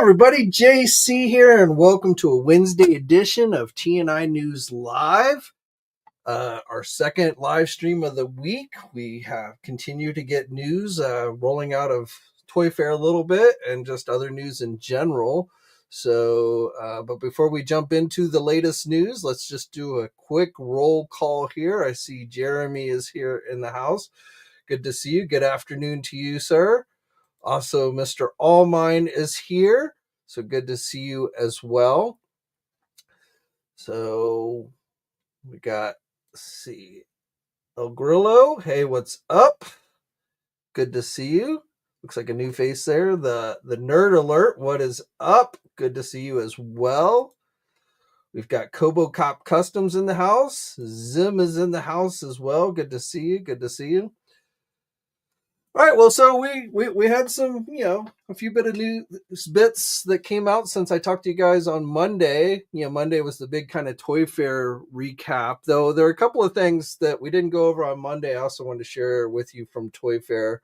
everybody, JC here, and welcome to a Wednesday edition of TNInews Live. Our second live stream of the week. We have continued to get news rolling out of Toy Fair a little bit and just other news in general. So, but before we jump into the latest news, let's just do a quick roll call here. I see Jeremy is here in the house. Good to see you. Good afternoon to you, sir. Also, Mr. Allmine is here. So good to see you as well. So we got, let's see, El Grillo. Hey, what's up? Good to see you. Looks like a new face there. The Nerd Alert. What is up? Good to see you as well. We've got RoboCop Customs in the house. Zim is in the house as well. Good to see you. Good to see you. All right, well, so we had some, a few bit of news bits that came out since I talked to you guys on Monday. Monday was the big kind of Toy Fair recap, though there are a couple of things that we didn't go over on Monday I also wanted to share with you from Toy Fair.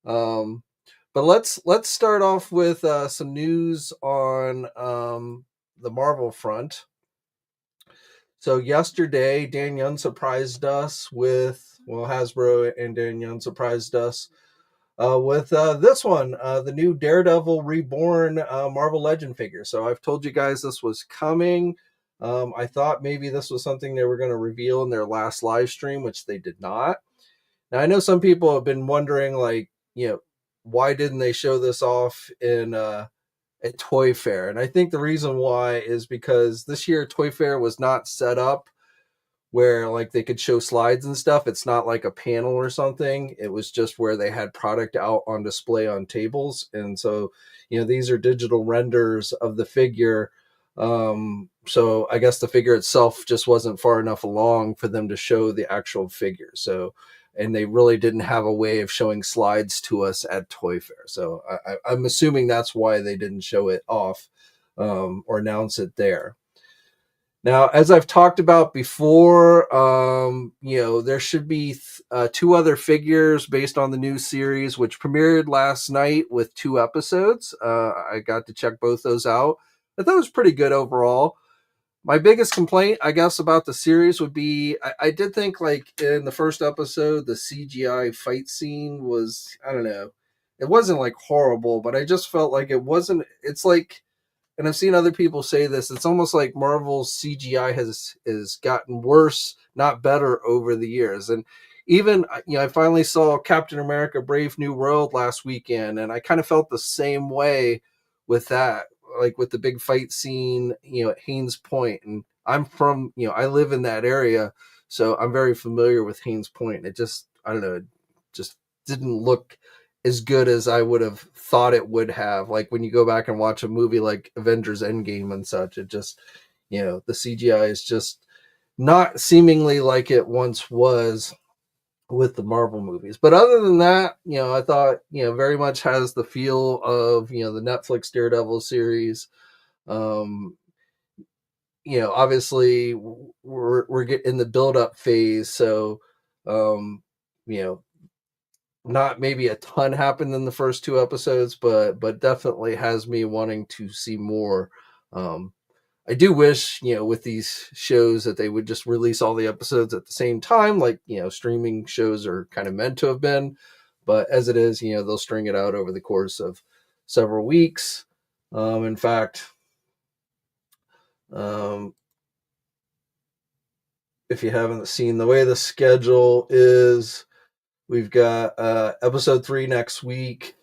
But let's start off with some news on the Marvel front. So yesterday, Dan Young surprised us with, Hasbro and Dan Young surprised us with this one, the new Daredevil Reborn Marvel Legend figure. So I've told you guys this was coming. I thought maybe this was something they were going to reveal in their last live stream, which they did not. Now, I know some people have been wondering, why didn't they show this off in at Toy Fair? And I think the reason why is because this year Toy Fair was not set up where they could show slides and stuff. It's not like a panel or something. It was just where they had product out on display on tables. And so, these are digital renders of the figure. So I guess the figure itself just wasn't far enough along for them to show the actual figure. So, and they really didn't have a way of showing slides to us at Toy Fair. So I'm assuming that's why they didn't show it off or announce it there. Now, as I've talked about before, there should be two other figures based on the new series, which premiered last night with 2 episodes. I got to check both those out. I thought it was pretty good overall. My biggest complaint, I guess, about the series would be, I did think, in the first episode, the CGI fight scene was, I don't know, it wasn't, horrible, but I just felt like it wasn't, it's like, and I've seen other people say this, it's almost like Marvel's CGI has gotten worse, not better over the years. And even, I finally saw Captain America Brave New World last weekend, and I kind of felt the same way with that, with the big fight scene, at Haynes Point. And I'm from, I live in that area, so I'm very familiar with Haynes Point. It just, I don't know, it just didn't look as good as I would have thought it would have. When you go back and watch a movie like Avengers Endgame and such, it just, the CGI is just not seemingly like it once was with the Marvel movies. But other than that, I thought, very much has the feel of, the Netflix Daredevil series. Obviously we're getting in the build-up phase. So, not maybe a ton happened in the first 2 episodes, but definitely has me wanting to see more. I do wish, with these shows that they would just release all the episodes at the same time, streaming shows are kind of meant to have been. But as it is, they'll string it out over the course of several weeks. In fact, if you haven't seen the way the schedule is, we've got episode 3 next week,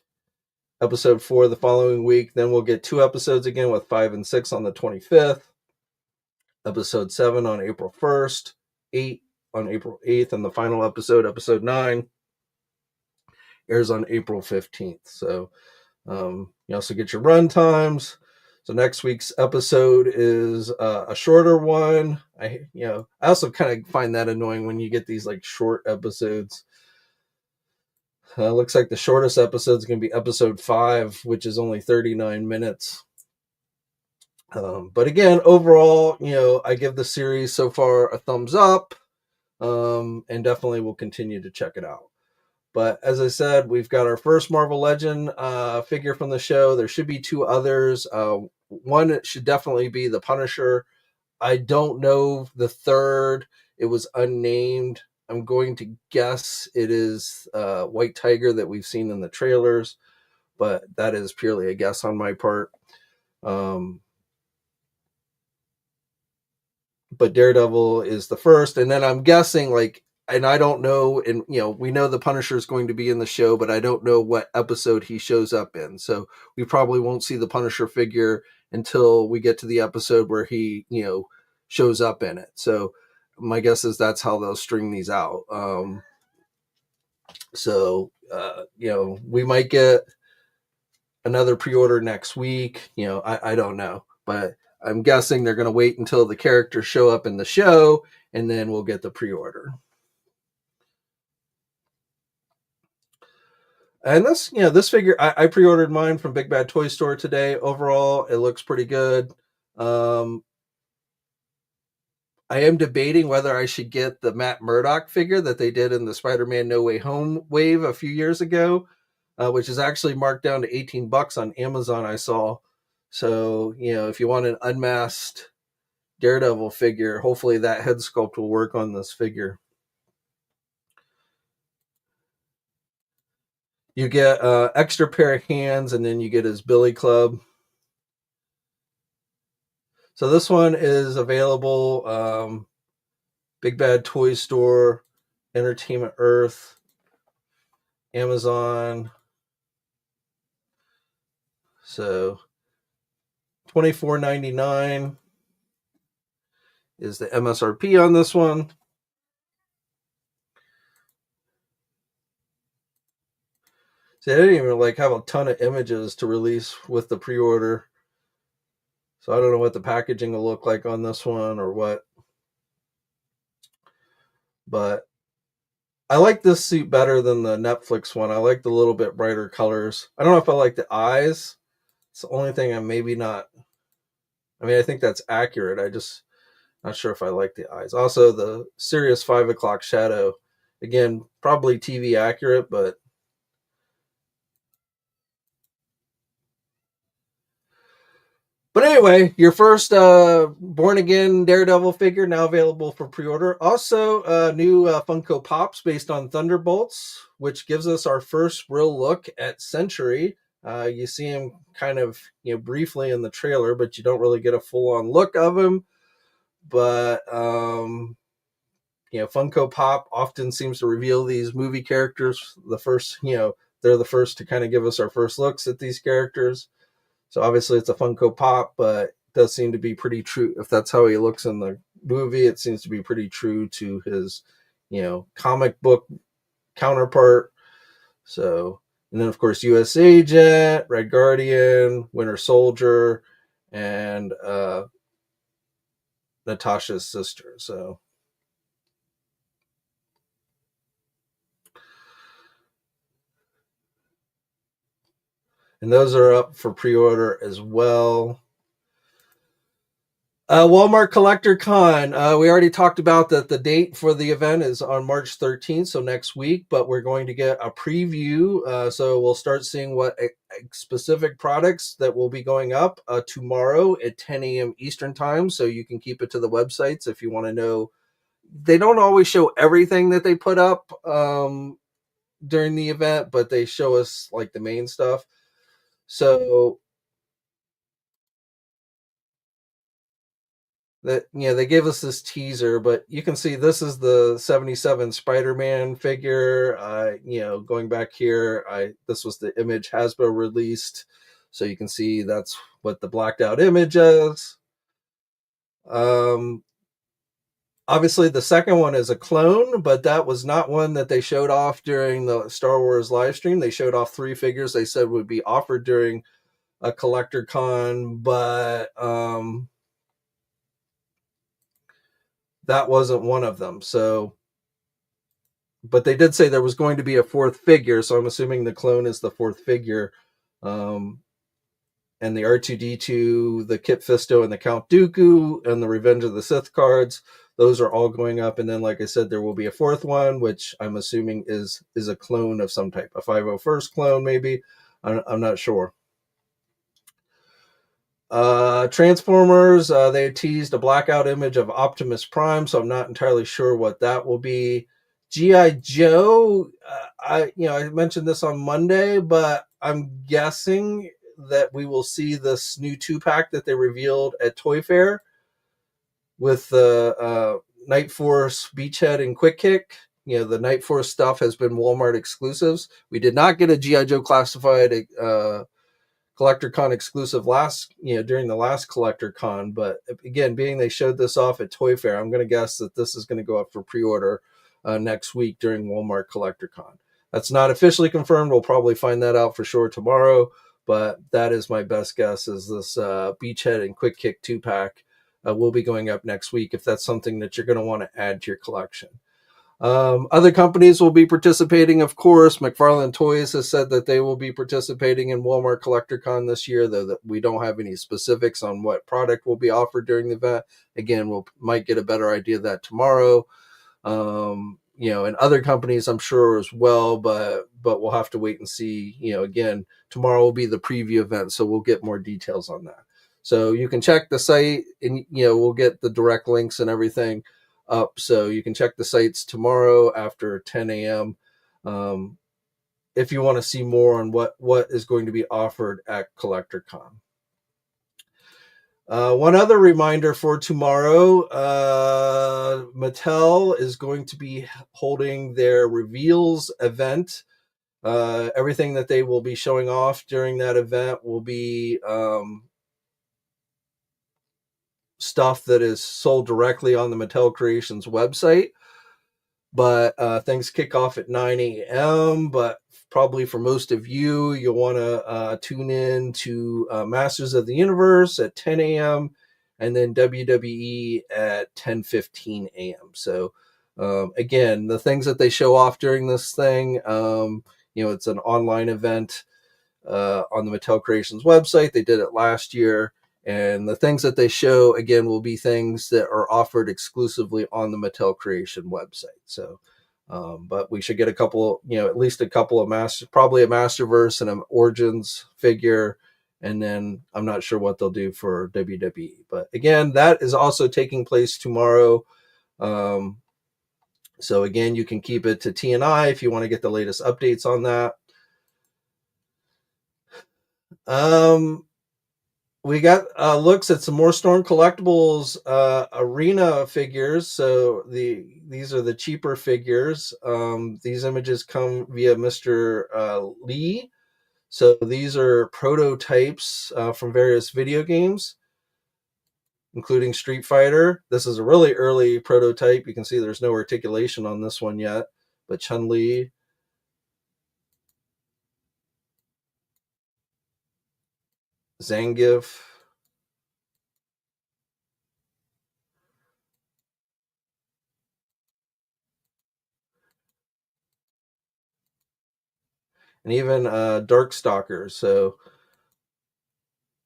episode 4 the following week. Then we'll get 2 episodes again with 5 and 6 on the 25th. Episode 7 on April 1st, 8 on April 8th, and the final episode, episode 9, airs on April 15th. So you also get your run times. So next week's episode is a shorter one. I also kind of find that annoying when you get these short episodes. Looks like the shortest episode is going to be episode 5, which is only 39 minutes. But again, overall, I give the series so far a thumbs up, and definitely will continue to check it out. But as I said, we've got our first Marvel Legend figure from the show. There should be two others. One should definitely be the Punisher. I don't know the third. It was unnamed. I'm going to guess it is White Tiger that we've seen in the trailers, but that is purely a guess on my part. But Daredevil is the first, and then I'm guessing and I don't know, and we know the Punisher is going to be in the show, but I don't know what episode he shows up in. So we probably won't see the Punisher figure until we get to the episode where he, shows up in it. So my guess is that's how they'll string these out. We might get another pre-order next week. I don't know, but I'm guessing they're going to wait until the characters show up in the show, and then we'll get the pre-order. And this figure, I pre-ordered mine from Big Bad Toy Store today. Overall, it looks pretty good. I am debating whether I should get the Matt Murdock figure that they did in the Spider-Man No Way Home wave a few years ago, which is actually marked down to $18 on Amazon, I saw. So, if you want an unmasked Daredevil figure, hopefully that head sculpt will work on this figure. You get extra pair of hands, and then you get his Billy Club. So this one is available Big Bad Toy Store, Entertainment Earth, Amazon. So $24.99 is the MSRP on this one. See, I didn't even have a ton of images to release with the pre-order. So I don't know what the packaging will look like on this one or what. But I like this suit better than the Netflix one. I like the little bit brighter colors. I don't know if I like the eyes. It's the only thing I'm maybe not. I mean, I think that's accurate. I just not sure if I like the eyes. Also, the Sirius 5 o'clock shadow. Again, probably TV accurate, but anyway, your first Born Again Daredevil figure now available for pre-order. Also, new Funko Pops based on Thunderbolts, which gives us our first real look at Sentry. You see him kind of briefly in the trailer, but you don't really get a full-on look of him. But Funko Pop often seems to reveal these movie characters. They're the first to kind of give us our first looks at these characters. So obviously it's a Funko Pop, but it does seem to be pretty true. If that's how he looks in the movie, it seems to be pretty true to his, comic book counterpart. So, and then of course, US Agent, Red Guardian, Winter Soldier, and Natasha's sister. So, and those are up for pre-order as well. Walmart Collector Con. We already talked about that the date for the event is on March 13th, so next week, but we're going to get a preview. So we'll start seeing what specific products that will be going up tomorrow at 10 a.m. Eastern time. So you can keep it to the websites if you want to know. They don't always show everything that they put up during the event, but they show us the main stuff. So that they gave us this teaser, but you can see this is the 77 Spider-Man figure. Going back here, this was the image Hasbro released, so you can see that's what the blacked out image is. Obviously the second one is a clone, but that was not one that they showed off during the Star Wars live stream. They showed off 3 figures they said would be offered during a collector con, but that wasn't one of them. So, but they did say there was going to be a 4th figure, so I'm assuming the clone is the 4th figure. And the R2-D2, the Kit Fisto, and the Count Dooku, and the Revenge of the Sith cards. those are all going up. And then, like I said, there will be a fourth one, which I'm assuming is a clone of some type, a 501st clone, maybe. I'm not sure. Transformers, they teased a blackout image of Optimus Prime, so I'm not entirely sure what that will be. G.I. Joe, I mentioned this on Monday, but I'm guessing that we will see this new 2-pack that they revealed at Toy Fair with the Night Force, Beachhead, and Quick Kick. The Night Force stuff has been Walmart exclusives. We did not get a G.I. Joe Classified Collector Con exclusive during the last Collector Con, but again, being they showed this off at Toy Fair, I'm going to guess that this is going to go up for pre-order next week during Walmart Collector Con. That's not officially confirmed. We'll probably find that out for sure tomorrow, but that is my best guess, is this Beachhead and Quick Kick 2-pack will be going up next week, if that's something that you're going to want to add to your collection. Other companies will be participating, of course. McFarlane Toys has said that they will be participating in Walmart Collector Con this year, though that we don't have any specifics on what product will be offered during the event. Again, might get a better idea of that tomorrow. And other companies I'm sure as well, but we'll have to wait and see. Again, tomorrow will be the preview event, so we'll get more details on that. So you can check the site, and we'll get the direct links and everything up, so you can check the sites tomorrow after 10 a.m. If you want to see more on what is going to be offered at Collector Con. One other reminder for tomorrow, Mattel is going to be holding their reveals event. Everything that they will be showing off during that event will be stuff that is sold directly on the Mattel Creations website. But things kick off at 9 a.m. But probably for most of you, you'll want to tune in to Masters of the Universe at 10 a.m. and then WWE at 10:15 a.m. So again, the things that they show off during this thing, it's an online event on the Mattel Creations website. They did it last year. And the things that they show, again, will be things that are offered exclusively on the Mattel Creation website. So, but we should get a couple, at least a couple of probably a Masterverse and an Origins figure. And then I'm not sure what they'll do for WWE. But again, that is also taking place tomorrow. So again, you can keep it to TNI if you want to get the latest updates on that. We got looks at some more Storm Collectibles arena figures. So these are the cheaper figures. These images come via Mr. Lee. So these are prototypes from various video games, including Street Fighter. This is a really early prototype. You can see there's no articulation on this one yet, but Chun-Li. Zangief. And even Darkstalkers. So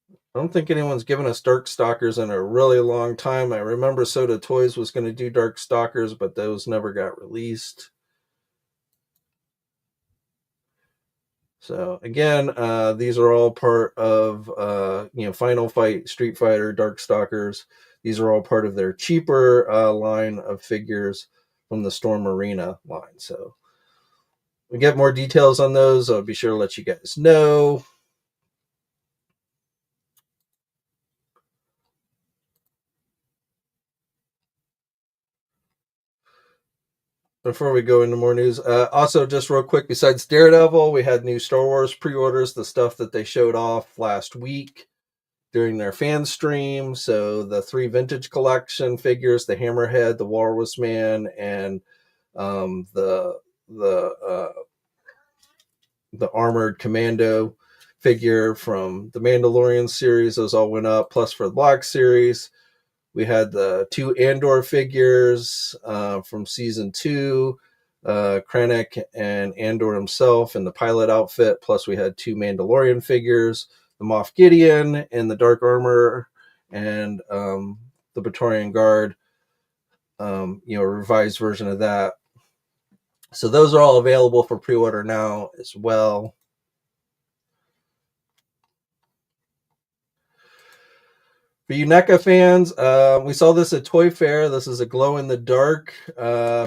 I don't think anyone's given us Darkstalkers in a really long time. I remember Soda Toys was going to do Darkstalkers, but those never got released. So again, these are all part of Final Fight, Street Fighter, Darkstalkers. These are all part of their cheaper line of figures from the Storm Arena line. So we get more details on those. I'll be sure to let you guys know. Before we go into more news, also just real quick, besides Daredevil, we had new Star Wars pre-orders, the stuff that they showed off last week during their fan stream. So the 3 vintage collection figures, the Hammerhead, the Walrus Man, and the armored commando figure from the Mandalorian series, those all went up. Plus for the Black series, we had the 2 Andor figures from season 2, Krennic and Andor himself in the pilot outfit. Plus we had 2 Mandalorian figures, the Moff Gideon in the dark armor, and the Praetorian Guard a revised version of that. So those are all available for pre-order now as well. For you NECA fans, we saw this at Toy Fair. This is a glow-in-the-dark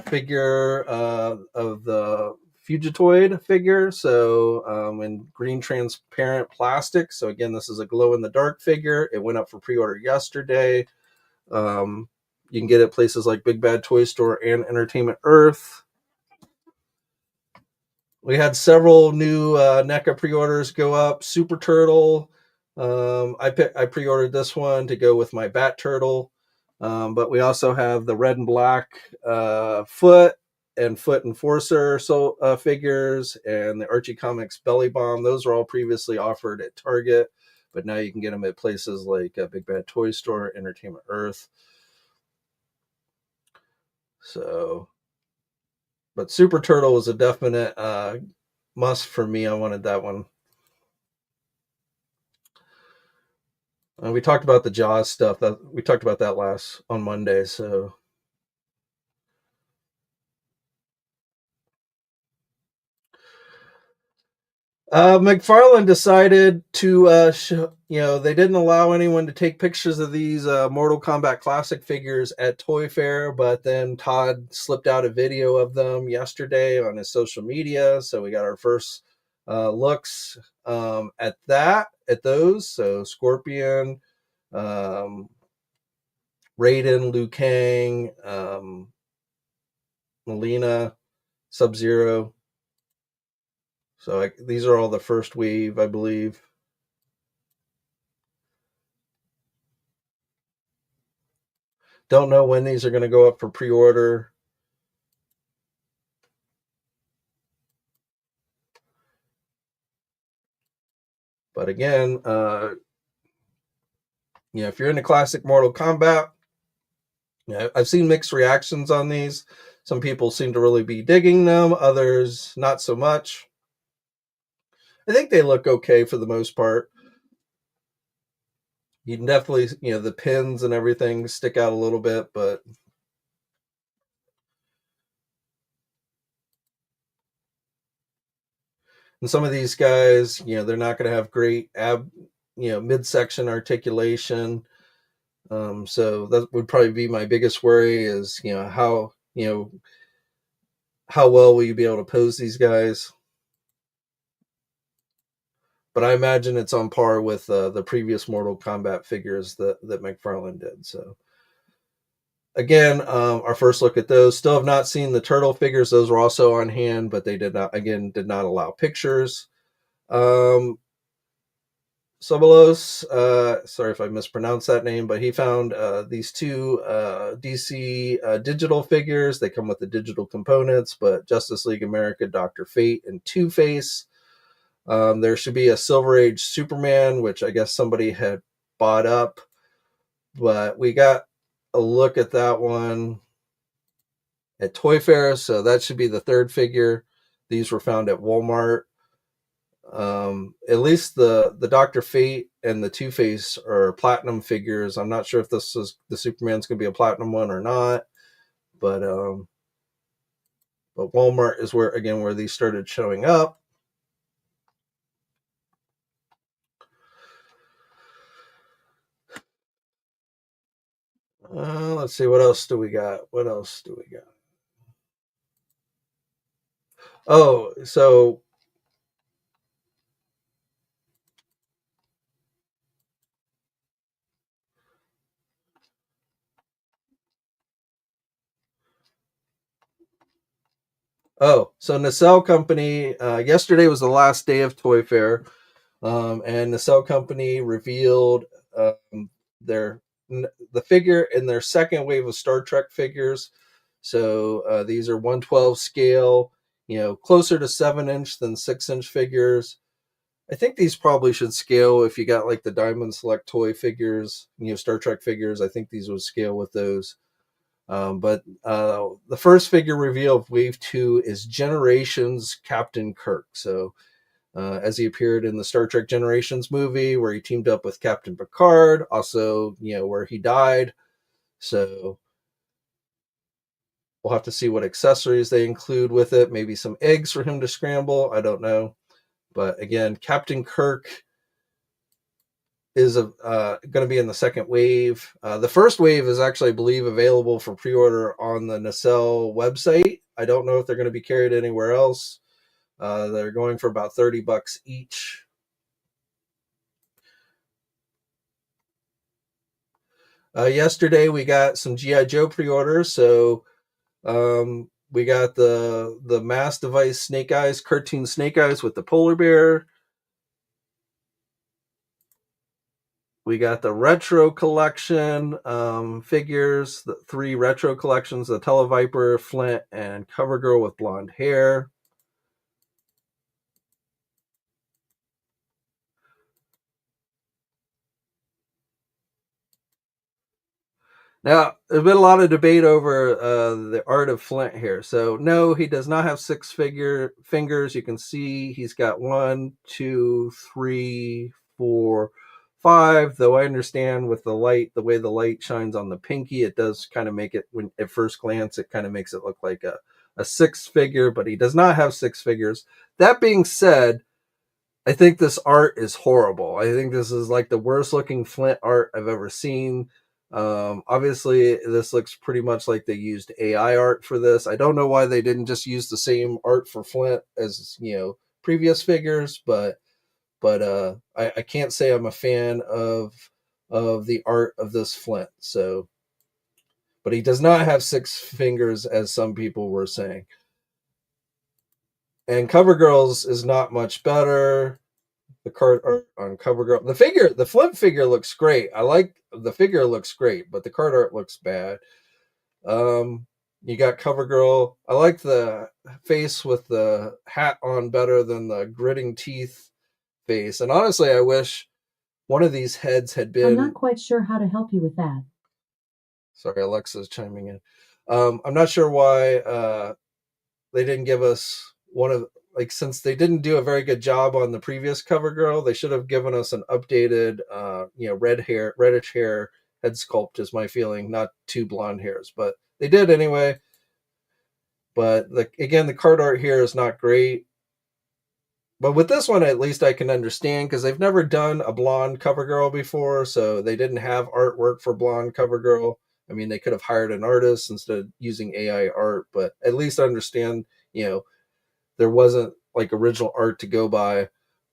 figure of the Fugitoid figure, so in green transparent plastic. So again, this is a glow-in-the-dark figure. It went up for pre-order yesterday. You can get it places like Big Bad Toy Store and Entertainment Earth. We had several new NECA pre-orders go up. Super Turtle. I pre-ordered this one to go with my Bat Turtle. But we also have the red and black Foot and Foot Enforcer figures, and the Archie Comics Belly Bomb. Those are all previously offered at Target, but now you can get them at places like Big Bad Toy Store, Entertainment Earth. So, but Super Turtle was a definite must for me. I wanted that one. We talked about the Jaws stuff. We talked about that on Monday. So McFarlane decided to, they didn't allow anyone to take pictures of these Mortal Kombat Classic figures at Toy Fair, but then Todd slipped out a video of them yesterday on his social media. So we got our first looks at those. So Scorpion, Raiden, Liu Kang, Melina, Sub-Zero. So these are all the first wave, I believe. Don't know when these are going to go up for pre-order. But again, if you're into classic Mortal Kombat, I've seen mixed reactions on these. Some people seem to really be digging them, others not so much. I think they look okay for the most part. You can definitely, the pins and everything stick out a little bit, but and some of these guys, they're not going to have great midsection articulation. So that would probably be my biggest worry is, how well will you be able to pose these guys? But I imagine it's on par with the previous Mortal Kombat figures that McFarlane did. So again, our first look at those. Still have not seen the turtle figures. Those were also on hand, but they did not allow pictures. Sobolos, sorry if I mispronounced that name, but he found these two DC digital figures. They come with the digital components, but Justice League America, Dr. Fate, and Two-Face. There should be a Silver Age Superman, which I guess somebody had bought up, but we got a look at that one at Toy Fair, so that should be the third figure. These were found at Walmart. At least the Dr. Fate and the Two-Face are platinum figures. I'm not sure if this is the Superman's going to be a platinum one or not, but Walmart is where these started showing up. Let's see, what else do we got? Oh, so Nacelle Company, yesterday was the last day of Toy Fair, and Nacelle Company revealed the figure in their second wave of Star Trek figures. So these are 1/12 scale, closer to 7-inch than 6-inch figures. I think these probably should scale if you got like the Diamond Select toy figures, Star Trek figures. I think these would scale with those. But the first figure reveal of Wave 2 is Generations Captain Kirk. So as he appeared in the Star Trek Generations movie, where he teamed up with Captain Picard, also, where he died. So We'll have to see what accessories they include with it. Maybe some eggs for him to scramble. I don't know. But again, Captain Kirk is going to be in the second wave. The first wave is actually, I believe, available for pre-order on the Nacelle website. I don't know if they're going to be carried anywhere else. They're going for about $30 each. Yesterday we got some G.I. Joe pre-orders, so we got the mass device Snake Eyes, cartoon Snake Eyes with the polar bear. We got the retro collection figures, the 3 retro collections, the Televiper, Flint, and CoverGirl with blonde hair. Now, there's been a lot of debate over the art of Flint here. So, no, he does not have 6 fingers. You can see he's got 1, 2, 3, 4, 5. Though I understand with the light, the way the light shines on the pinky, it does kind of make it, when at first glance, it kind of makes it look like a 6 figure, but he does not have 6 figures. That being said, I think this art is horrible. I think this is like the worst looking Flint art I've ever seen. Obviously, this looks pretty much like they used AI art for this. I don't know why they didn't just use the same art for Flint as previous figures, but I can't say I'm a fan of the art of this Flint. So, but he does not have 6 fingers as some people were saying. And CoverGirls is not much better. The card art on CoverGirl, the Flint figure looks great. I like the figure, looks great, but the card art looks bad. You got CoverGirl. I like the face with the hat on better than the gritting teeth face. And honestly, I wish one of these heads had been. I'm not quite sure how to help you with that. Sorry, Alexa's chiming in. I'm not sure why they didn't give us one of, like, since they didn't do a very good job on the previous CoverGirl, they should have given us an updated, reddish hair head sculpt is my feeling, not 2 blonde hairs, but they did anyway. But again, the card art here is not great. But with this one, at least I can understand, because they've never done a blonde CoverGirl before, so they didn't have artwork for blonde CoverGirl. I mean, they could have hired an artist instead of using AI art, but at least I understand, there wasn't like original art to go by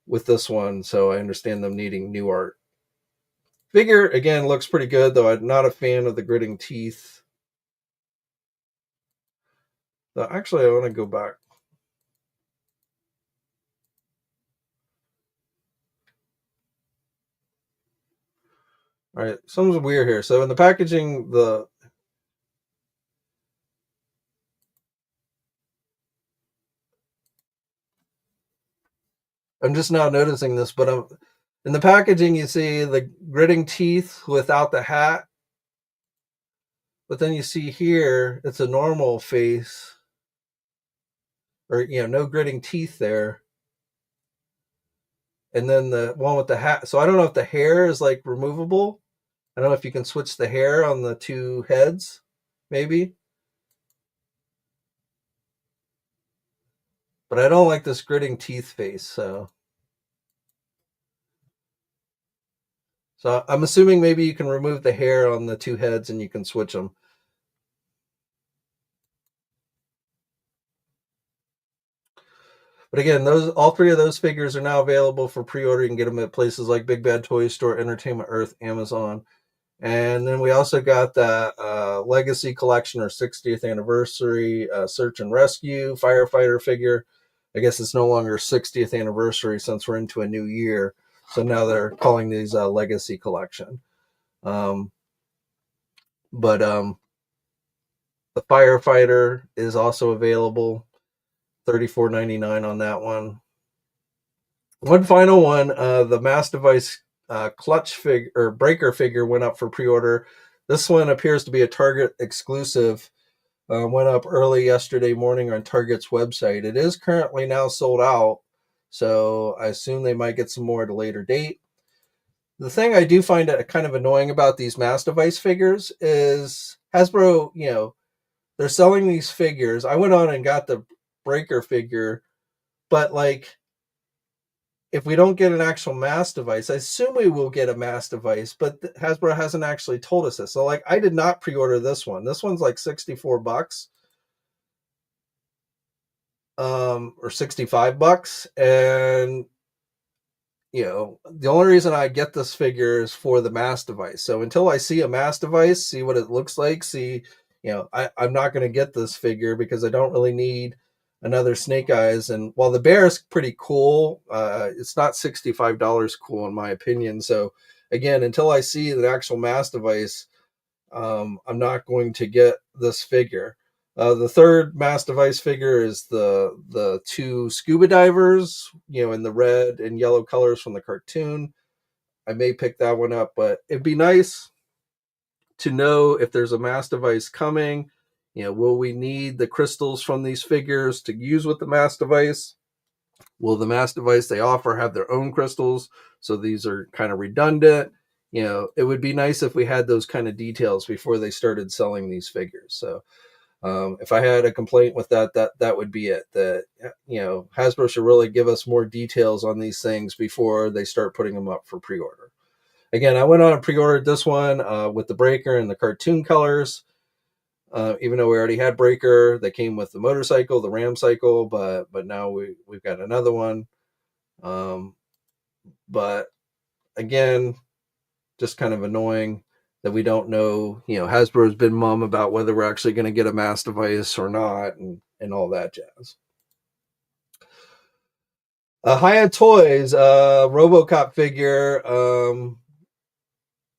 with this one, so I understand them needing new art. Figure, again, looks pretty good, though I'm not a fan of the gritting teeth. Actually, I want to go back. All right, something's weird here. So in the packaging, I'm just now noticing this, but in the packaging, you see the gritting teeth without the hat. But then you see here, it's a normal face. Or, no gritting teeth there. And then the one with the hat. So I don't know if the hair is like removable. I don't know if you can switch the hair on the 2 heads, maybe. But I don't like this gritting teeth face, so I'm assuming maybe you can remove the hair on the 2 heads and you can switch them. But again, all 3 of those figures are now available for pre-order. You can get them at places like Big Bad Toy Store, Entertainment Earth, Amazon. And then we also got the Legacy Collection or 60th Anniversary Search and Rescue Firefighter figure. I guess it's no longer 60th anniversary since we're into a new year. So now they're calling these Legacy Collection. But the Firefighter is also available. $34.99 on that one. One final one, the Mass Device clutch figure or breaker figure went up for pre-order. This one appears to be a Target exclusive. Went up early yesterday morning on Target's website. It is currently now sold out, so I assume they might get some more at a later date. The thing I do find kind of annoying about these Mass Device figures is Hasbro, they're selling these figures. I went on and got the Breaker figure, but like, if we don't get an actual mass device, I assume we will get a mass device, but Hasbro hasn't actually told us this. So like, I did not pre-order this one. This one's like $64, or $65, and the only reason I get this figure is for the mass device. So until I see a mass device, see what it looks like, I'm not going to get this figure because I don't really need another Snake Eyes. And while the bear is pretty cool, it's not $65 cool in my opinion. So again, until I see the actual mass device, I'm not going to get this figure. The third mass device figure is the two scuba divers, in the red and yellow colors from the cartoon. I may pick that one up, but it'd be nice to know if there's a mass device coming. Will we need the crystals from these figures to use with the mass device? Will the mass device they offer have their own crystals? So these are kind of redundant. It would be nice if we had those kind of details before they started selling these figures. So if I had a complaint with that would be it. That Hasbro should really give us more details on these things before they start putting them up for pre-order. Again, I went on and pre-ordered this one with the Breaker and the cartoon colors. Even though we already had Breaker, they came with the motorcycle, the Ram cycle, but now we've got another one. But again, just kind of annoying that we don't know. Hasbro's been mum about whether we're actually going to get a mass device or not, and all that jazz. Hiya Toys RoboCop figure.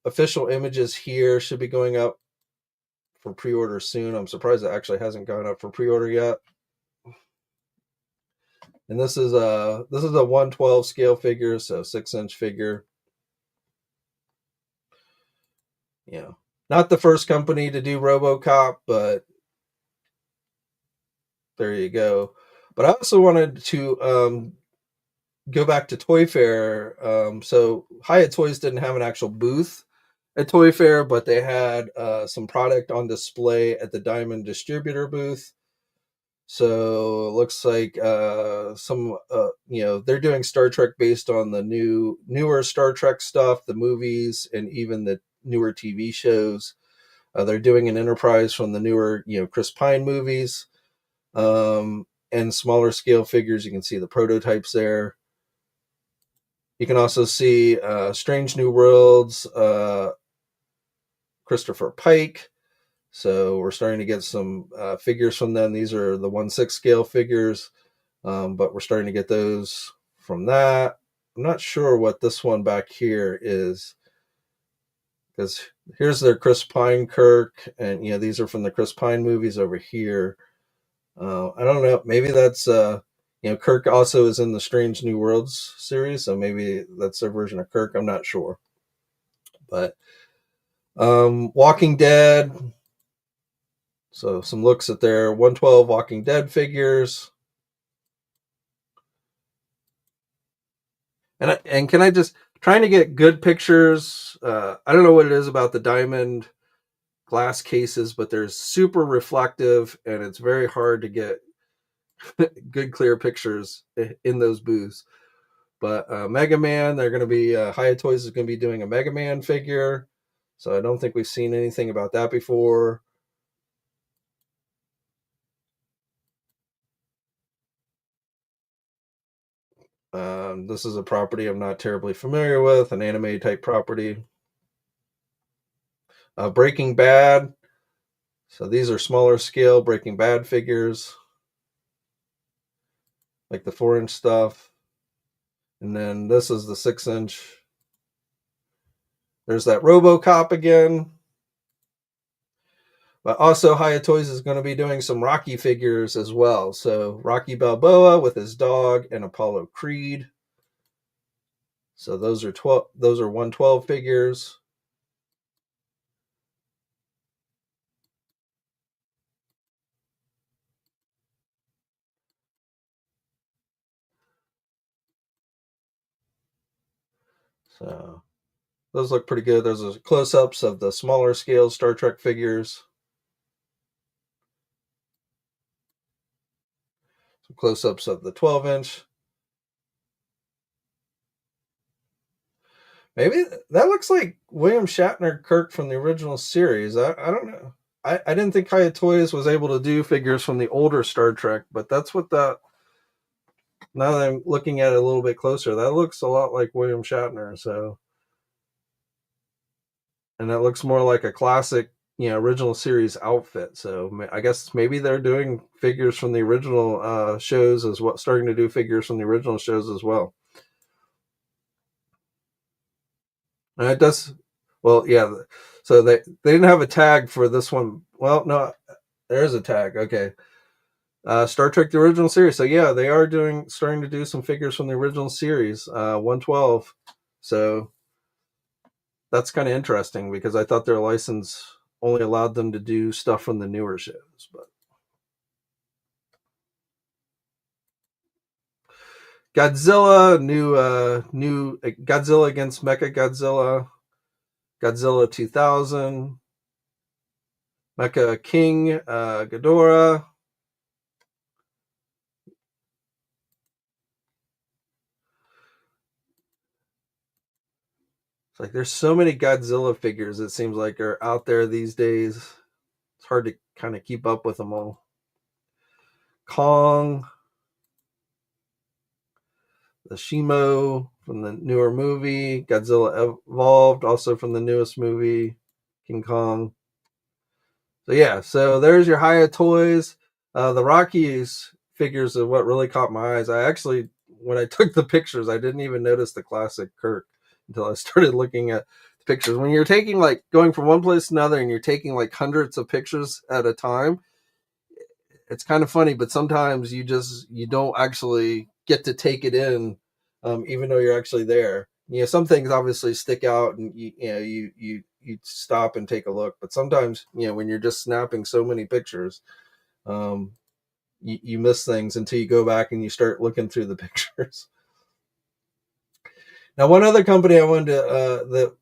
Official images here should be going up for pre-order soon. I'm surprised it actually hasn't gone up for pre-order yet. And this is a 112 scale figure, so 6-inch figure. Not the first company to do RoboCop, but there you go. But I also wanted to go back to Toy Fair. So Hiya Toys didn't have an actual booth at Toy Fair, but they had some product on display at the Diamond Distributor booth. So it looks like they're doing Star Trek based on the newer Star Trek stuff, the movies, and even the newer TV shows. They're doing an Enterprise from the newer, Chris Pine movies, and smaller scale figures. You can see the prototypes there. You can also see Strange New Worlds, Christopher Pike. So we're starting to get some figures from them. These are the 1/6 scale figures, but we're starting to get those from that. I'm not sure what this one back here is, because here's their Chris Pine Kirk, and these are from the Chris Pine movies over here. I don't know. Maybe that's Kirk also is in the Strange New Worlds series, so maybe that's their version of Kirk. I'm not sure, but Walking Dead. So some looks at their 112 Walking Dead figures. And can I just trying to get good pictures? I don't know what it is about the diamond glass cases, but they're super reflective, and it's very hard to get good clear pictures in those booths. But Mega Man, they're going to be Hiya Toys is going to be doing a Mega Man figure, so I don't think we've seen anything about that before. This is a property I'm not terribly familiar with, an anime type property. Breaking Bad. So these are smaller scale Breaking Bad figures, like the 4-inch stuff. And then this is the 6-inch. There's that RoboCop again. But also Hiya Toys is going to be doing some Rocky figures as well. So Rocky Balboa with his dog and Apollo Creed. So those are 112 figures. So those look pretty good. Those are close-ups of the smaller scale Star Trek figures. close-ups of the 12-inch. Maybe that looks like William Shatner Kirk from the original series. I don't know. I didn't think Hiya Toys was able to do figures from the older Star Trek, but that's what that. Now that I'm looking at it a little bit closer, that looks a lot like William Shatner. So, and that looks more like a classic, original series outfit. So I guess maybe they're doing figures from the original shows as well, starting to do figures from the original shows as well. And it does. Well, yeah. So they didn't have a tag for this one. Well, no, there is a tag. Okay. Star Trek the original series. So yeah, they are starting to do some figures from the original series, 112. So that's kind of interesting because I thought their license only allowed them to do stuff from the newer shows. But Godzilla, new Godzilla against Mecha Godzilla, Godzilla 2000, Mecha King Ghidorah. It's like there's so many Godzilla figures, it seems like, are out there these days. It's hard to kind of keep up with them all. Kong, the Shimo from the newer movie, Godzilla Evolved, also from the newest movie, King Kong. So yeah, so there's your Hiya Toys. The Rockies figures are what really caught my eyes. I actually, when I took the pictures, I didn't even notice the classic Kirk until I started looking at the pictures. When you're taking going from one place to another and you're taking hundreds of pictures at a time, it's kind of funny, but sometimes you don't actually get to take it in, even though you're actually there. Some things obviously stick out, and you stop and take a look. But sometimes, when you're just snapping so many pictures, you miss things until you go back and you start looking through the pictures. Now, one other company I wanted to that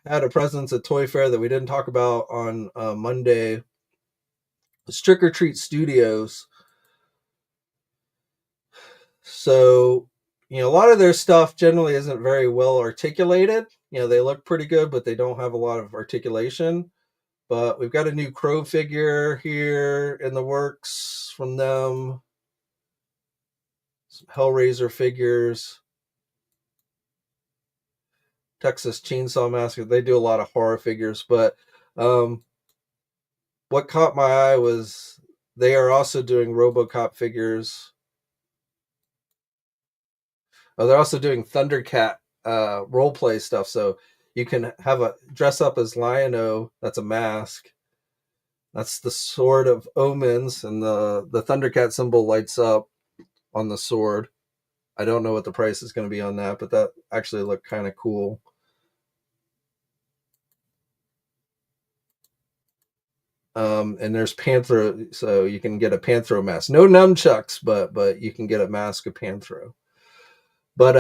had a presence at Toy Fair that we didn't talk about on Monday is Trick or Treat Studios. So, a lot of their stuff generally isn't very well articulated. They look pretty good, but they don't have a lot of articulation. But we've got a new Crow figure here in the works from them. Some Hellraiser figures. Texas Chainsaw Massacre. They do a lot of horror figures. But what caught my eye was they are also doing RoboCop figures. Oh, they're also doing Thundercat role play stuff. So you can have a dress up as Lion-O. That's a mask. That's the Sword of Omens, and the Thundercat symbol lights up on the sword. I don't know what the price is going to be on that, but that actually looked kind of cool. And there's Panthro, so you can get a Panthro mask. No nunchucks, but you can get a mask of Panthro. But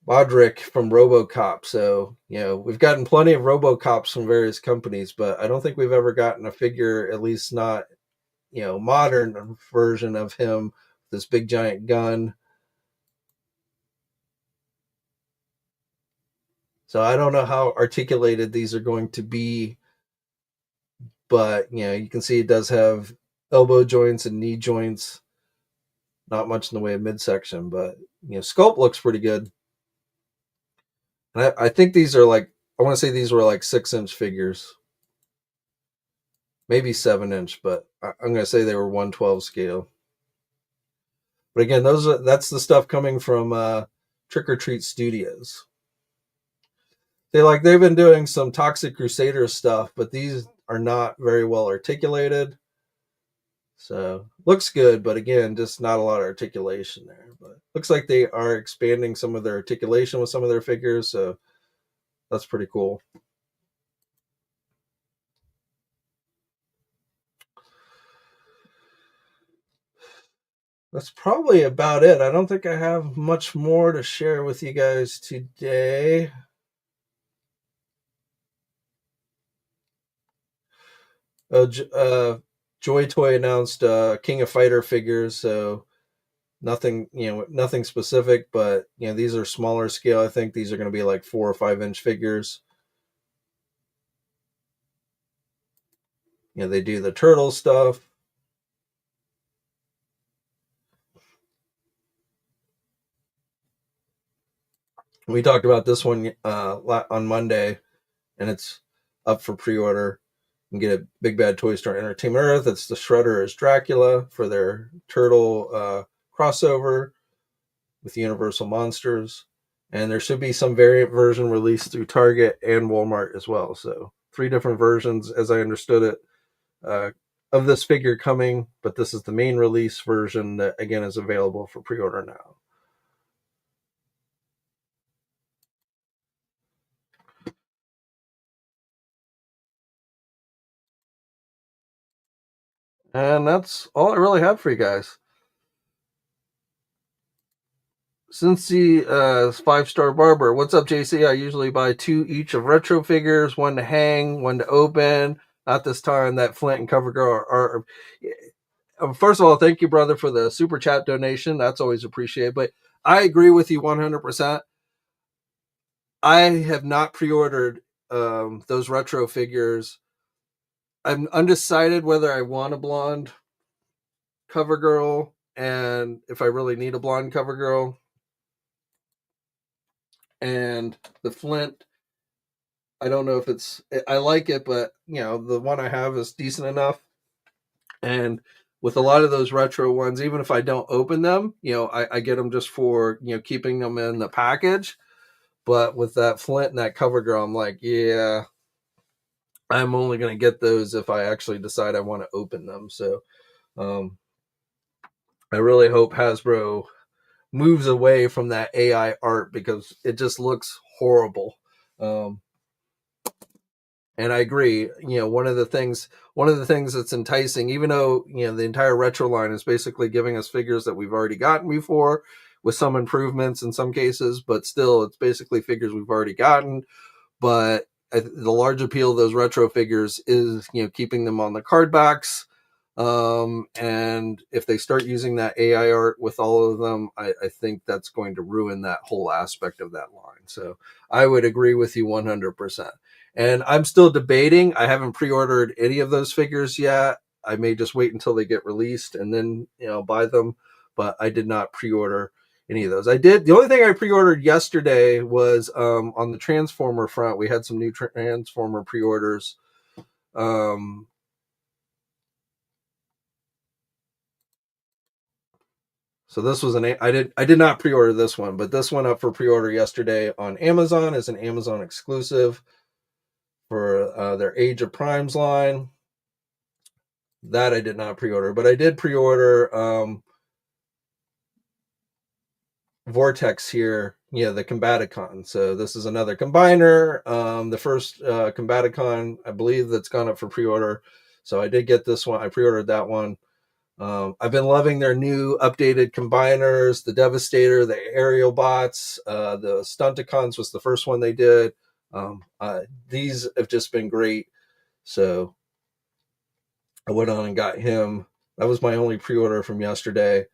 Bodrick from RoboCop. So, we've gotten plenty of RoboCops from various companies, but I don't think we've ever gotten a figure, at least not, modern version of him, this big giant gun. So I don't know how articulated these are going to be, but, you can see it does have elbow joints and knee joints. Not much in the way of midsection, but, sculpt looks pretty good. And I think these are I want to say these were 6-inch figures. Maybe 7-inch, but I'm going to say they were 112 scale. But again, that's the stuff coming from Trick or Treat Studios. They've been doing some Toxic Crusader stuff, but these are not very well articulated. So looks good, but again, just not a lot of articulation there. But looks like they are expanding some of their articulation with some of their figures, so that's pretty cool. That's probably about it. I don't think I have much more to share with you guys today. Joy Toy announced King of Fighter figures, so nothing specific, but these are smaller scale. I think these are going to be like 4 or 5 inch figures. They do the turtle stuff. We talked about this one on Monday, and it's up for pre-order. You can get a Big Bad Toy Store Entertainment Earth. It's the Shredder as Dracula for their turtle crossover with Universal Monsters. And there should be some variant version released through Target and Walmart as well. So 3 different versions, as I understood it, of this figure coming. But this is the main release version that, again, is available for pre-order now. And that's all I really have for you guys. Cincy 5-star barber. What's up, JC? I usually buy 2 each of retro figures, 1 to hang, 1 to open. Not this time. That Flint and CoverGirl are first of all, thank you, brother, for the super chat donation. That's always appreciated. But I agree with you 100%. I have not pre-ordered those retro figures. I'm undecided whether I want a blonde CoverGirl and if I really need a blonde CoverGirl. And the Flint, I don't know if I like it, but the one I have is decent enough. And with a lot of those retro ones, even if I don't open them, I get them just for keeping them in the package. But with that Flint and that CoverGirl, I'm like, yeah, I'm only going to get those if I actually decide I want to open them. So I really hope Hasbro moves away from that AI art because it just looks horrible. And I agree. One of the things that's enticing, even though the entire retro line is basically giving us figures that we've already gotten before, with some improvements in some cases, but still, it's basically figures we've already gotten. But the large appeal of those retro figures is keeping them on the card backs. And if they start using that AI art with all of them, I think that's going to ruin that whole aspect of that line. So I would agree with you 100%. And I'm still debating. I haven't pre-ordered any of those figures yet. I may just wait until they get released and then buy them. But I did not pre-order any of those. I did. The only thing I pre-ordered yesterday was on the Transformer front. We had some new Transformer pre-orders. So this was I did not pre-order this one, but this went up for pre-order yesterday on Amazon as an Amazon exclusive for their Age of Primes line. That I did not pre-order, but I did pre-order Vortex here, the Combaticon. So this is another combiner. The first Combaticon, I believe, that's gone up for pre-order. So I did get this one. I pre-ordered that one. I've been loving their new updated combiners, the Devastator, the aerial bots, the Stunticons was the first one they did. These have just been great. So I went on and got him. That was my only pre-order from yesterday.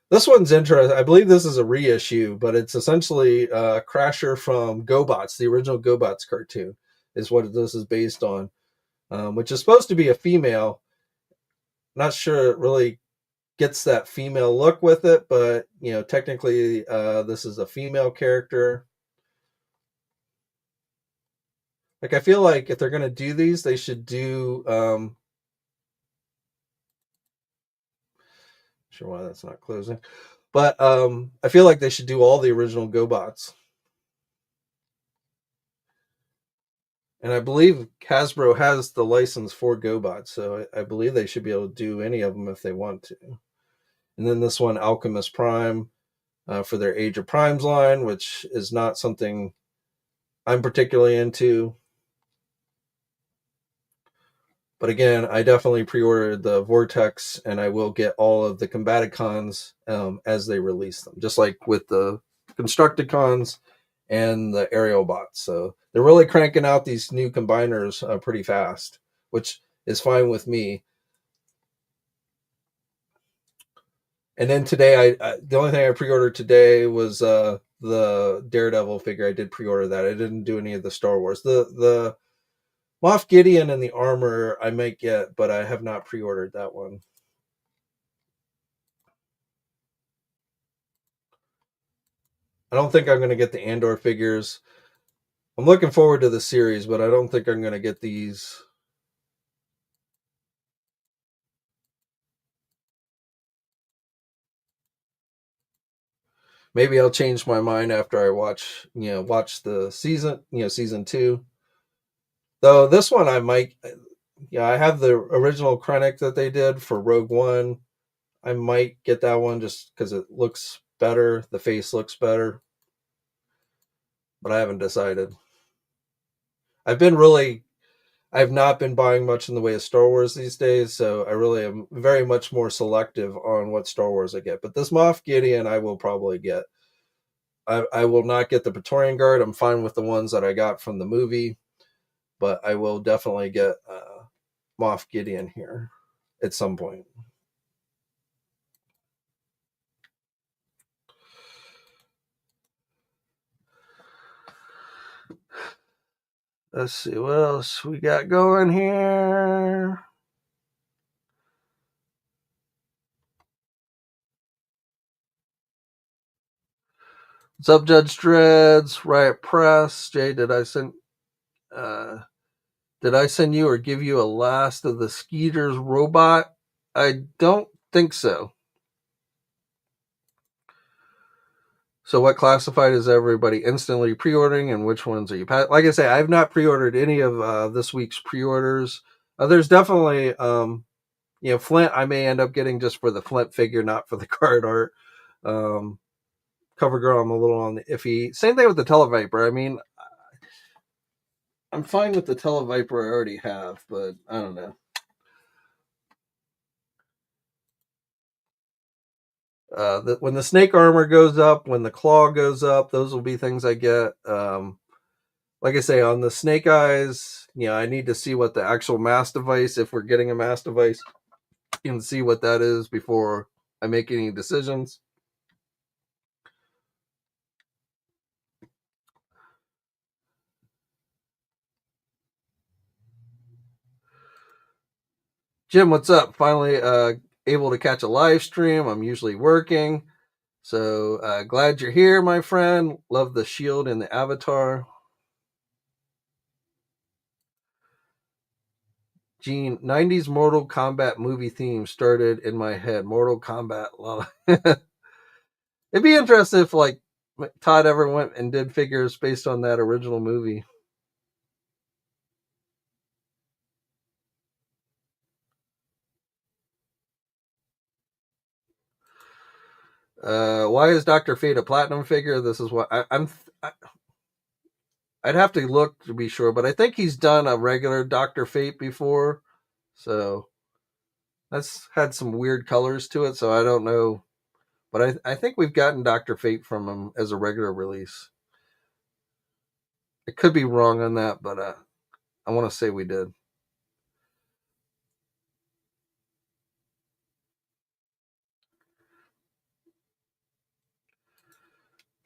This one's interesting. I believe this is a reissue, but it's essentially Crasher from GoBots, the original GoBots cartoon, is what this is based on, which is supposed to be a female. Not sure it really gets that female look with it, but technically this is a female character. Like, I feel like if they're going to do these, they should do sure why that's not closing, but I feel like they should do all the original GoBots. And I believe Hasbro has the license for GoBots, so I believe they should be able to do any of them if they want to. And then this one, Alchemist Prime, for their Age of Primes line, which is not something I'm particularly into. But again, I definitely pre-ordered the Vortex, and I will get all of the Combaticons as they release them, just like with the Constructicons and the aerial bots. So they're really cranking out these new combiners pretty fast, which is fine with me. And then today, the only thing I pre-ordered today was the Daredevil figure. I did pre-order that. I didn't do any of the Star Wars. The Moff Gideon and the armor I might get, but I have not pre-ordered that one. I don't think I'm going to get the Andor figures. I'm looking forward to the series, but I don't think I'm going to get these. Maybe I'll change my mind after I watch the season, season 2. Though this one I might, I have the original Krennic that they did for Rogue One. I might get that one just because it looks better. The face looks better, but I haven't decided. I've been really, I've not been buying much in the way of Star Wars these days, so I really am very much more selective on what Star Wars I get. But this Moff Gideon I will probably get. I will not get the Praetorian Guard. I'm fine with the ones that I got from the movie, but I will definitely get Moff Gideon here at some point. Let's see what else we got going here. What's up, Judge Dreads? Riot Press. Jay, did I send you or give you a last of the Skeeters robot? I don't think so. So what classified is everybody instantly pre-ordering, and which ones are you? Like I say, I've not pre-ordered any of this week's pre-orders. There's definitely, Flint. I may end up getting just for the Flint figure, not for the card art. Cover Girl, I'm a little on the iffy. Same thing with the Televiper. I mean, I'm fine with the Televiper I already have, but I don't know. When the snake armor goes up, when the claw goes up, those will be things I get. Like I say, on the snake eyes, I need to see what the actual mass device, if we're getting a mass device, and see what that is before I make any decisions. Jim, what's up? Finally able to catch a live stream. I'm usually working. So glad you're here, my friend. Love the shield and the avatar. Gene, 90s Mortal Kombat movie theme started in my head. Mortal Kombat, love. It'd be interesting if like Todd ever went and did figures based on that original movie. Why is Dr. Fate a platinum figure? This is what I'd have to look to be sure, but I think he's done a regular Dr. Fate before. So that's had some weird colors to it, so I don't know. But I think we've gotten Dr. Fate from him as a regular release. I could be wrong on that, but I want to say we did.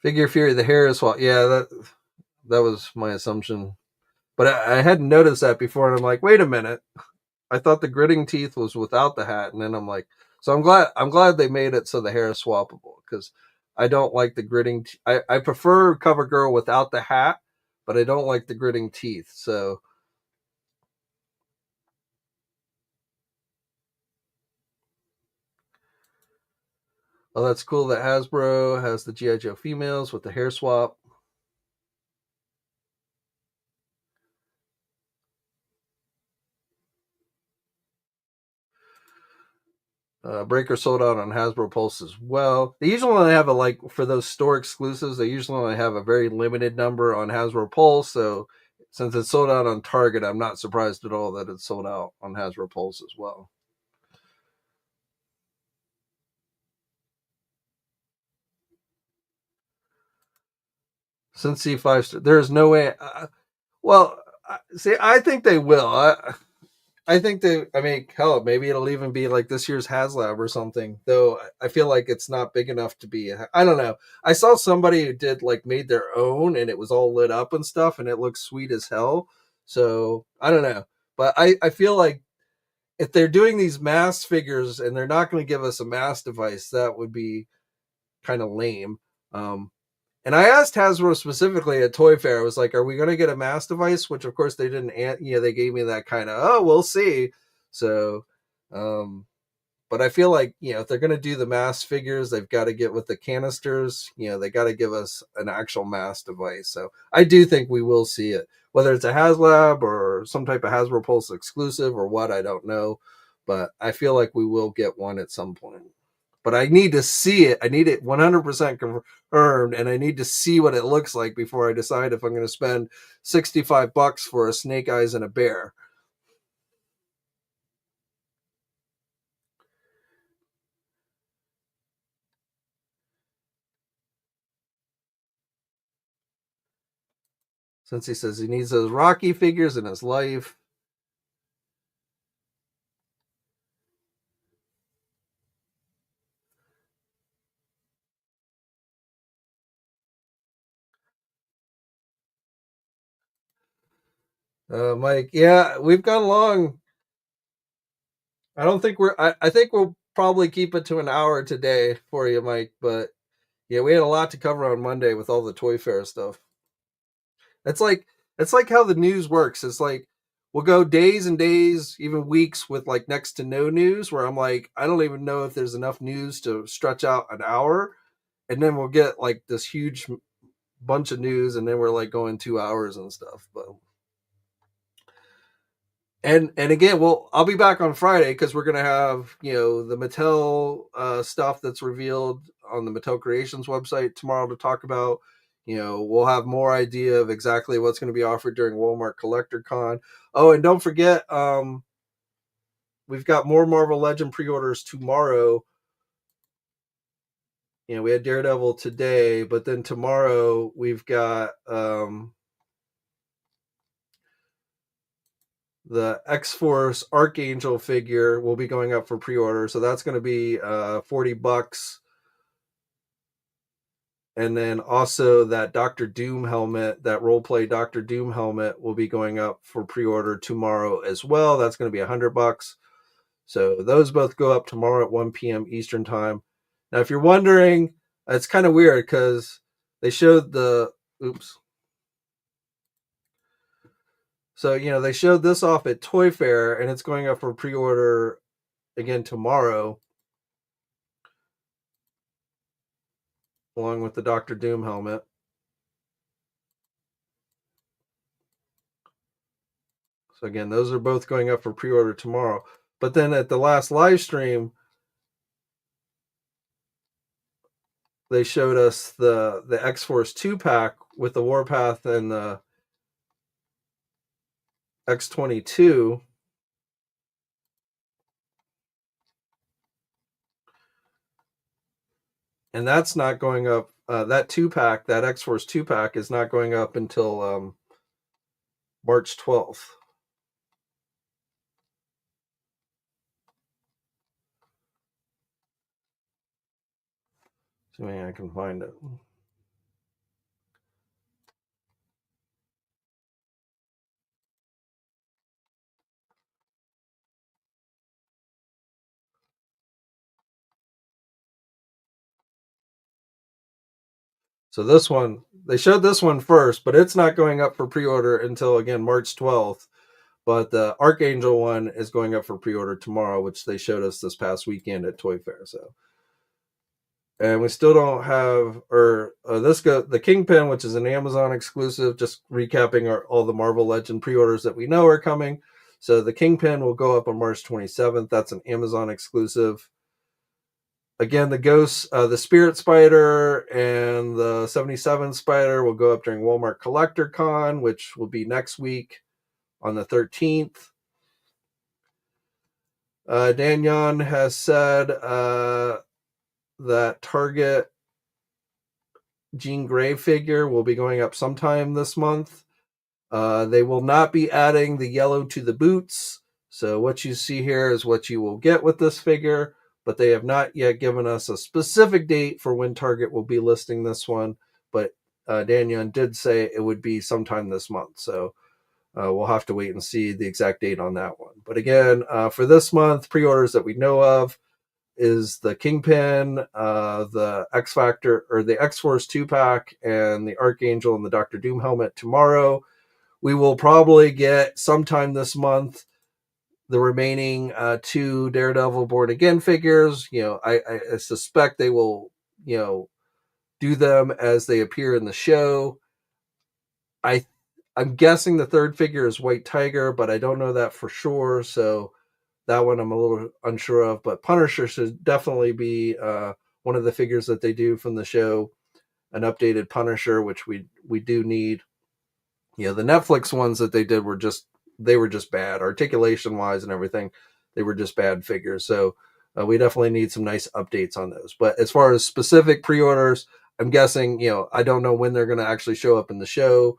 Figure Fury, the hair is what? Yeah, that was my assumption. But I hadn't noticed that before, and I'm like, wait a minute. I thought the gritting teeth was without the hat, and then I'm like, so I'm glad they made it so the hair is swappable, because I don't like the gritting. I prefer Cover Girl without the hat, but I don't like the gritting teeth. So oh, that's cool that Hasbro has the GI Joe females with the hair swap. Breaker sold out on Hasbro Pulse as well. They usually only have for those store exclusives, they usually only have a very limited number on Hasbro Pulse. So since it's sold out on Target, I'm not surprised at all that it's sold out on Hasbro Pulse as well. Since C5, there's no way. See, I think they will. I think that, I mean, hell, maybe it'll even be like this year's HasLab or something. Though I feel like it's not big enough to be. I don't know. I saw somebody who did like made their own, and it was all lit up and stuff, and it looks sweet as hell. So I don't know, but I feel like if they're doing these mass figures and they're not going to give us a mass device, that would be kind of lame. Um, and I asked Hasbro specifically at Toy Fair, I was like, are we going to get a mass device? Which, of course, they didn't, they gave me that kind of, oh, we'll see. So, um, but I feel like, if they're going to do the mass figures, they've got to get with the canisters, they got to give us an actual mass device. So I do think we will see it, whether it's a HasLab or some type of Hasbro Pulse exclusive or what, I don't know. But I feel like we will get one at some point. But I need to see it. I need it 100% confirmed, and I need to see what it looks like before I decide if I'm going to spend $65 for a Snake Eyes and a bear. Since he says he needs those Rocky figures in his life. Mike, yeah, we've gone long. I don't think I think we'll probably keep it to an hour today for you, Mike. But yeah, we had a lot to cover on Monday with all the Toy Fair stuff. It's like it's like how the news works. It's like we'll go days and days, even weeks with like next to no news where I'm like, I don't even know if there's enough news to stretch out an hour. And then we'll get like this huge bunch of news and then we're like going 2 hours and stuff. But and again, well, I'll be back on Friday because we're gonna have the Mattel stuff that's revealed on the Mattel Creations website tomorrow to talk about. We'll have more idea of exactly what's going to be offered during Walmart Collector Con. Oh, and don't forget, we've got more Marvel Legend pre-orders tomorrow. We had Daredevil today, but then tomorrow we've got the X-Force Archangel figure will be going up for pre-order, so that's going to be $40. And then also that Doctor Doom helmet, that roleplay Doctor Doom helmet, will be going up for pre-order tomorrow as well. That's going to be $100. So those both go up tomorrow at 1 p.m. Eastern time. Now, if you're wondering, it's kind of weird because they showed the oops. So they showed this off at Toy Fair, and it's going up for pre-order again tomorrow, along with the Doctor Doom helmet. So again, those are both going up for pre-order tomorrow. But then at the last live stream, they showed us the X-Force 2-pack with the Warpath and the X-22. And that's not going up. That 2-pack, that X-Force 2-pack is not going up until March 12th. Assuming I can find it. So this one, they showed this one first, but it's not going up for pre-order until, again, March 12th. But the Archangel one is going up for pre-order tomorrow, which they showed us this past weekend at Toy Fair. So, and we still don't have, or the Kingpin, which is an Amazon exclusive. Just recapping all the Marvel Legend pre-orders that we know are coming. So the Kingpin will go up on March 27th. That's an Amazon exclusive. Again, the Ghost, the Spirit Spider, and the 77 Spider will go up during Walmart Collector Con, which will be next week on the 13th. Dan Yon has said that Target Jean Grey figure will be going up sometime this month. They will not be adding the yellow to the boots. So what you see here is what you will get with this figure, but they have not yet given us a specific date for when Target will be listing this one. But Daniel did say it would be sometime this month. So we'll have to wait and see the exact date on that one. But again, for this month, pre-orders that we know of is the Kingpin, the X Factor, or the X-Force 2-pack, and the Archangel and the Doctor Doom helmet tomorrow. We will probably get sometime this month the remaining 2 Daredevil Born Again figures. I suspect they will, do them as they appear in the show. I'm guessing the third figure is White Tiger, but I don't know that for sure. So that one I'm a little unsure of. But Punisher should definitely be one of the figures that they do from the show. An updated Punisher, which we do need. The Netflix ones that they did were just bad, articulation wise and everything. They were just bad figures. So we definitely need some nice updates on those. But as far as specific pre-orders, I'm guessing, I don't know when they're going to actually show up in the show,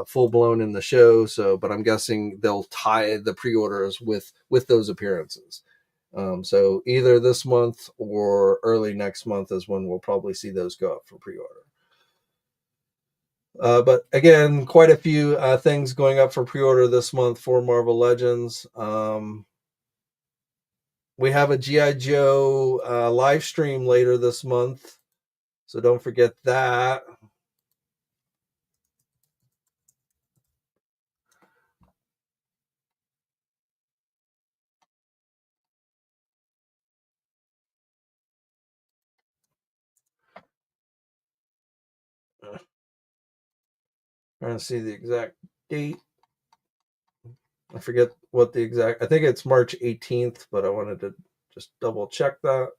full blown in the show. So, but I'm guessing they'll tie the pre-orders with those appearances. So either this month or early next month is when we'll probably see those go up for pre-order. But again, quite a few things going up for pre-order this month for Marvel Legends. We have a G.I. Joe live stream later this month, so don't forget that. Trying to see the exact date. I forget what the exact. I think it's March 18th, but I wanted to just double check that.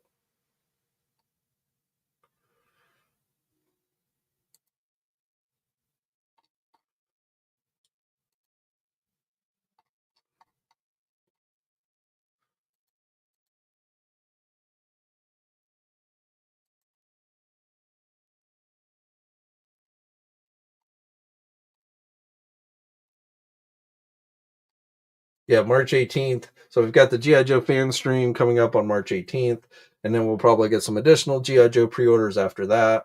Yeah, March 18th. So we've got the G.I. Joe fan stream coming up on March 18th, and then we'll probably get some additional G.I. Joe pre-orders after that.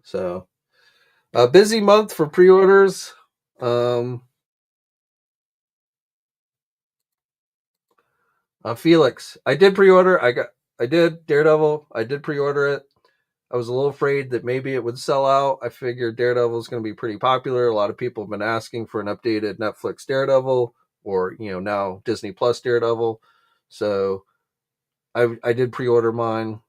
So a busy month for pre-orders. Felix, I did pre-order. I did Daredevil. I did pre-order it. I was a little afraid that maybe it would sell out. I figured Daredevil is going to be pretty popular. A lot of people have been asking for an updated Netflix Daredevil, or now Disney Plus Daredevil. So I did pre-order mine.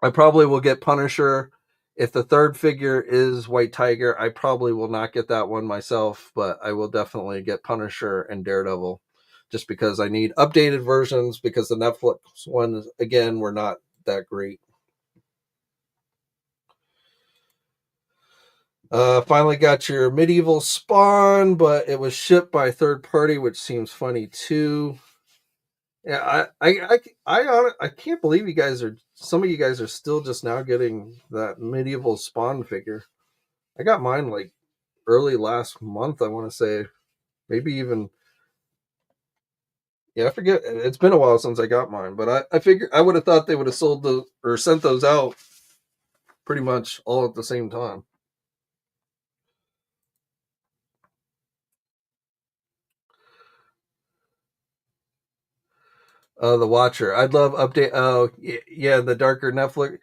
I probably will get Punisher. If the third figure is White Tiger, I probably will not get that one myself, but I will definitely get Punisher and Daredevil just because I need updated versions because the Netflix ones, again, were not that great. Finally got your Medieval Spawn, but it was shipped by a third party, which seems funny too. Yeah, I can't believe some of you guys are still just now getting that Medieval Spawn figure. I got mine like early last month, I want to say. Maybe even, yeah, I forget. It's been a while since I got mine, but I figure I would have thought they would have sold or sent those out pretty much all at the same time. The Watcher. I'd love update. Oh, yeah, the darker Netflix.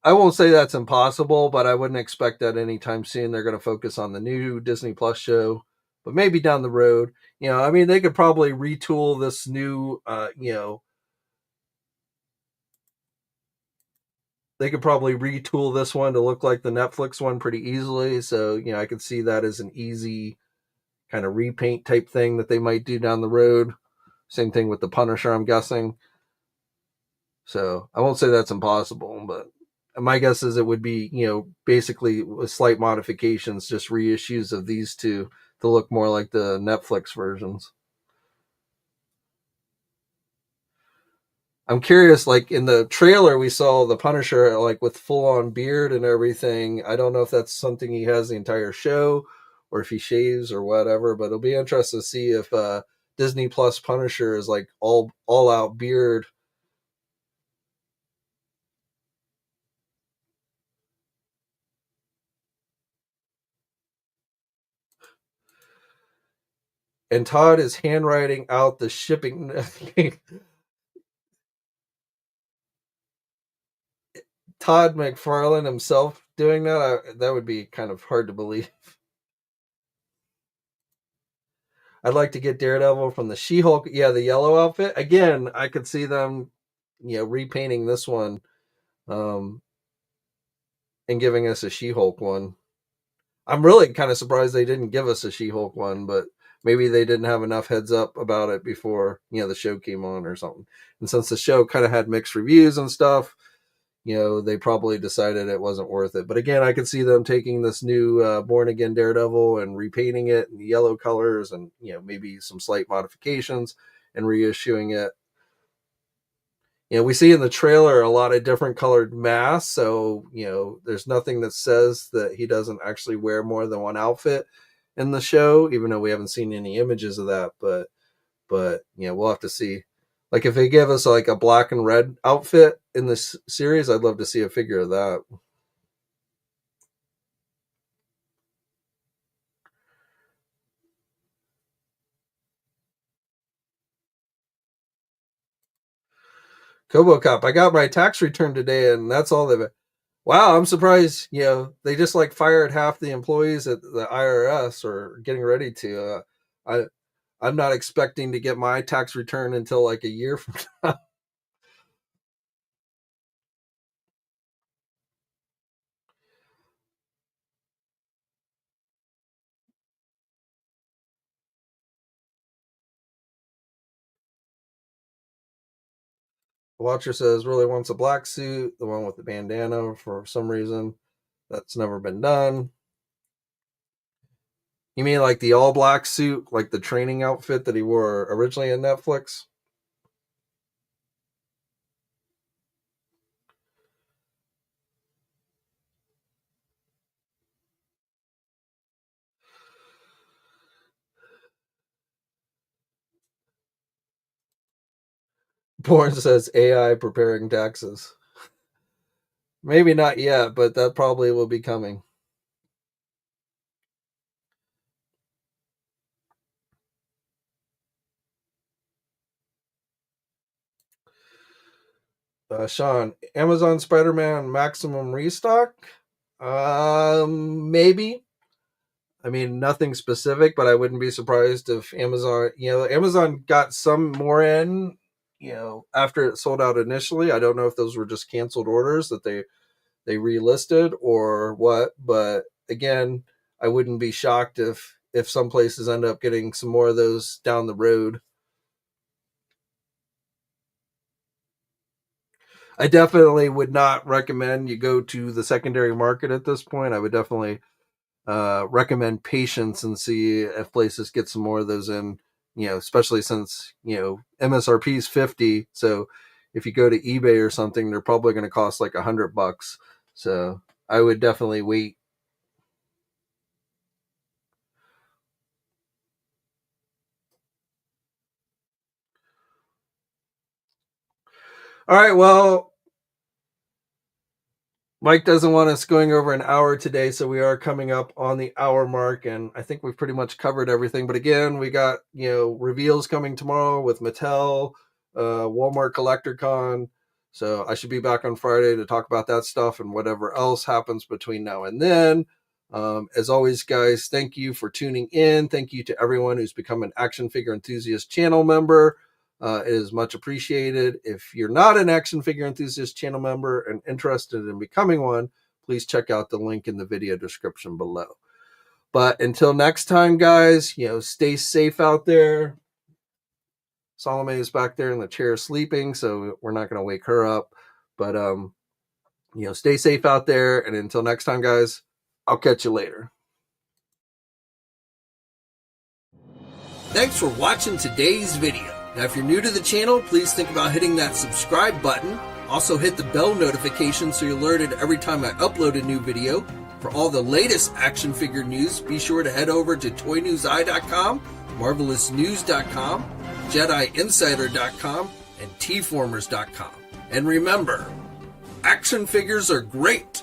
I won't say that's impossible, but I wouldn't expect that anytime soon. They're going to focus on the new Disney Plus show, but maybe down the road. I mean, they could probably retool this new, they could probably retool this one to look like the Netflix one pretty easily. So, I could see that as an easy kind of repaint type thing that they might do down the road. Same thing with the Punisher, I'm guessing. So I won't say that's impossible, but my guess is it would be, basically with slight modifications, just reissues of these two to look more like the Netflix versions. I'm curious, like in the trailer, we saw the Punisher like with full on beard and everything. I don't know if that's something he has the entire show, or if he shaves or whatever. But it'll be interesting to see if Disney Plus Punisher is like all out beard. And Todd is handwriting out the shipping. Todd McFarlane himself doing that, that would be kind of hard to believe. I'd like to get Daredevil from the She-Hulk. Yeah, the yellow outfit. Again, I could see them, repainting this one, and giving us a She-Hulk one. I'm really kind of surprised they didn't give us a She-Hulk one, but maybe they didn't have enough heads up about it before, the show came on or something. And since the show kind of had mixed reviews and stuff, they probably decided it wasn't worth it. But again, I could see them taking this new Born Again Daredevil and repainting it in yellow colors and, maybe some slight modifications and reissuing it. We see in the trailer a lot of different colored masks. So, there's nothing that says that he doesn't actually wear more than one outfit in the show, even though we haven't seen any images of that. But we'll have to see. Like if they give us like a black and red outfit in this series, I'd love to see a figure of that. RoboCop, I got my tax return today, and that's all they've. Wow, I'm surprised. They just like fired half the employees at the IRS or getting ready to. I'm not expecting to get my tax return until like a year from now. Watcher says really wants a black suit, the one with the bandana for some reason. That's never been done. You mean like the all black suit, like the training outfit that he wore originally in Netflix? Born says AI preparing taxes. Maybe not yet, but that probably will be coming. Sean, Amazon Spider-Man maximum restock? Maybe. I mean, nothing specific, but I wouldn't be surprised if Amazon got some more in, after it sold out initially. I don't know if those were just canceled orders that they relisted or what, but again, I wouldn't be shocked if some places end up getting some more of those down the road. I definitely would not recommend you go to the secondary market at this point. I would definitely recommend patience and see if places get some more of those in, especially since, MSRP is 50. So if you go to eBay or something, they're probably going to cost like $100. So I would definitely wait. All right. Well, Mike doesn't want us going over an hour today, so we are coming up on the hour mark, and I think we've pretty much covered everything. But again, we got reveals coming tomorrow with Mattel, Walmart Collector Con. So I should be back on Friday to talk about that stuff and whatever else happens between now and then. As always, guys, thank you for tuning in. Thank you to everyone who's become an Action Figure Enthusiast channel member. It is much appreciated. If you're not an Action Figure Enthusiast channel member and interested in becoming one, please check out the link in the video description below. But until next time, guys, stay safe out there. Salome is back there in the chair sleeping, so we're not going to wake her up. But, stay safe out there. And until next time, guys, I'll catch you later. Thanks for watching today's video. Now, if you're new to the channel, please think about hitting that subscribe button. Also hit the bell notification so you're alerted every time I upload a new video. For all the latest action figure news, be sure to head over to ToyNewsEye.com, MarvelousNews.com, JediInsider.com, and TFormers.com. And remember, action figures are great,